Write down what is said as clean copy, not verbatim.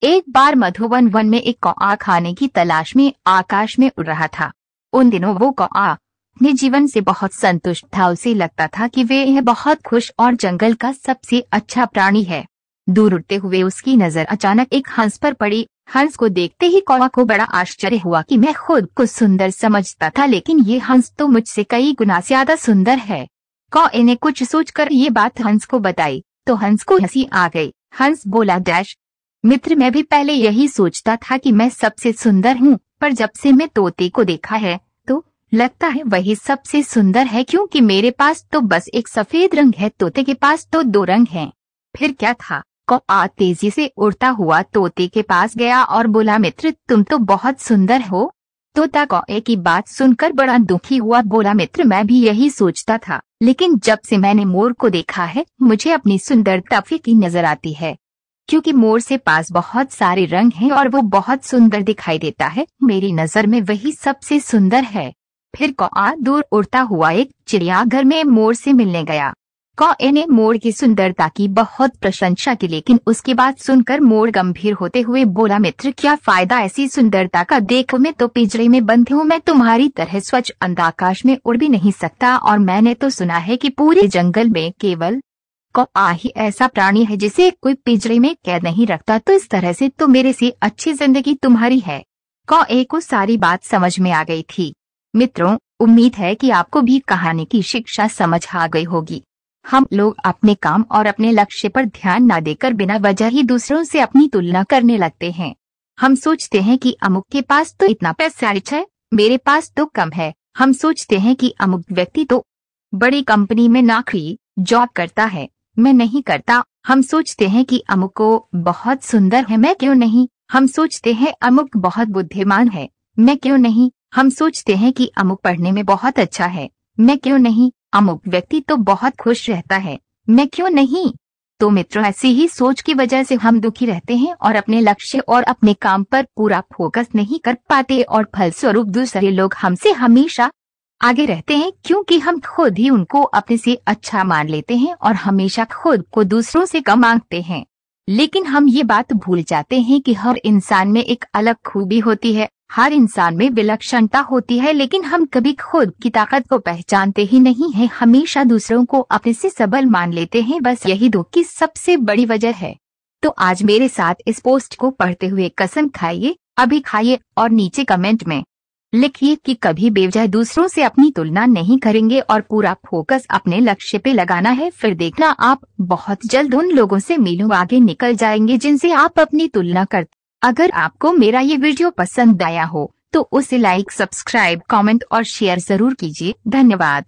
एक बार मधुवन वन में एक कौआ खाने की तलाश में आकाश में उड़ रहा था। उन दिनों वो कौआ अपने जीवन से बहुत संतुष्ट था। उसे लगता था कि वह बहुत खुश और जंगल का सबसे अच्छा प्राणी है। दूर उड़ते हुए उसकी नजर अचानक एक हंस पर पड़ी। हंस को देखते ही कौआ को बड़ा आश्चर्य हुआ कि मैं खुद को सुंदर समझता था, लेकिन ये हंस तो मुझसे कई गुना ज्यादा सुंदर है। कौए ने कुछ सोचकर ये बात हंस को बताई तो हंस को हंसी आ गई। हंस बोला, डैश मित्र, मैं भी पहले यही सोचता था कि मैं सबसे सुंदर हूँ, पर जब से मैं तोते को देखा है तो लगता है वही सबसे सुंदर है, क्योंकि मेरे पास तो बस एक सफेद रंग है, तोते के पास तो 2 रंग हैं। फिर क्या था? कौआ तेजी से उड़ता हुआ तोते के पास गया और बोला, मित्र तुम तो बहुत सुंदर हो। तोता कौए की बात सुनकर बड़ा दुखी हुआ, बोला, मित्र मैं भी यही सोचता था, लेकिन जब से मैंने मोर को देखा है मुझे अपनी सुंदरता फीकी नजर आती है, क्योंकि मोर से पास बहुत सारे रंग हैं और वो बहुत सुंदर दिखाई देता है। मेरी नजर में वही सबसे सुंदर है। फिर कौआ दूर उड़ता हुआ एक चिड़ियाघर में मोर से मिलने गया। कौए ने मोर की सुंदरता की बहुत प्रशंसा की, लेकिन उसकी बात सुनकर मोर गंभीर होते हुए बोला, मित्र क्या फायदा ऐसी सुंदरता का, देखो मैं तो पिंजरे में बंद हूँ, मैं तुम्हारी तरह स्वच्छ आकाश में उड़ भी नहीं सकता, और मैंने तो सुना है कि पूरे जंगल में केवल कौआ ही ऐसा प्राणी है जिसे कोई पिंजरे में कैद नहीं रखता, तो इस तरह से तो मेरे से अच्छी जिंदगी तुम्हारी है। कौए को सारी बात समझ में आ गई थी। मित्रों, उम्मीद है कि आपको भी कहानी की शिक्षा समझ आ गई होगी। हम लोग अपने काम और अपने लक्ष्य पर ध्यान न देकर बिना वजह ही दूसरों से अपनी तुलना करने लगते हैं। हम सोचते हैं कि अमुक के पास तो इतना पैसा है, मेरे पास तो कम है। हम सोचते हैं कि अमुक व्यक्ति तो बड़ी कंपनी में नौकरी जॉब करता है, मैं नहीं करता। हम सोचते हैं कि अमुक को बहुत सुंदर है, मैं क्यों नहीं। हम सोचते हैं अमुक बहुत बुद्धिमान है, मैं क्यों नहीं। हम सोचते हैं कि अमुक पढ़ने में बहुत अच्छा है, मैं क्यों नहीं। अमुक व्यक्ति तो बहुत खुश रहता है, मैं क्यों नहीं। तो मित्रों, ऐसी ही सोच की वजह से हम दुखी रहते हैं और अपने लक्ष्य और अपने काम पर पूरा फोकस नहीं कर पाते, और फलस्वरूप दूसरे लोग हमसे हमेशा आगे रहते हैं, क्योंकि हम खुद ही उनको अपने से अच्छा मान लेते हैं और हमेशा खुद को दूसरों से कम आंकते हैं। लेकिन हम ये बात भूल जाते हैं कि हर इंसान में एक अलग खूबी होती है, हर इंसान में विलक्षणता होती है, लेकिन हम कभी खुद की ताकत को पहचानते ही नहीं हैं, हमेशा दूसरों को अपने से सबल मान लेते हैं। बस यही दुख की सबसे बड़ी वजह है। तो आज मेरे साथ इस पोस्ट को पढ़ते हुए कसम खाइए, अभी खाइए, और नीचे कमेंट में लिखिए कि कभी बेवजह दूसरों से अपनी तुलना नहीं करेंगे और पूरा फोकस अपने लक्ष्य पे लगाना है। फिर देखना आप बहुत जल्द उन लोगों से मीलों आगे निकल जाएंगे जिनसे आप अपनी तुलना करते। अगर आपको मेरा ये वीडियो पसंद आया हो तो उसे लाइक, सब्सक्राइब, कमेंट और शेयर जरूर कीजिए। धन्यवाद।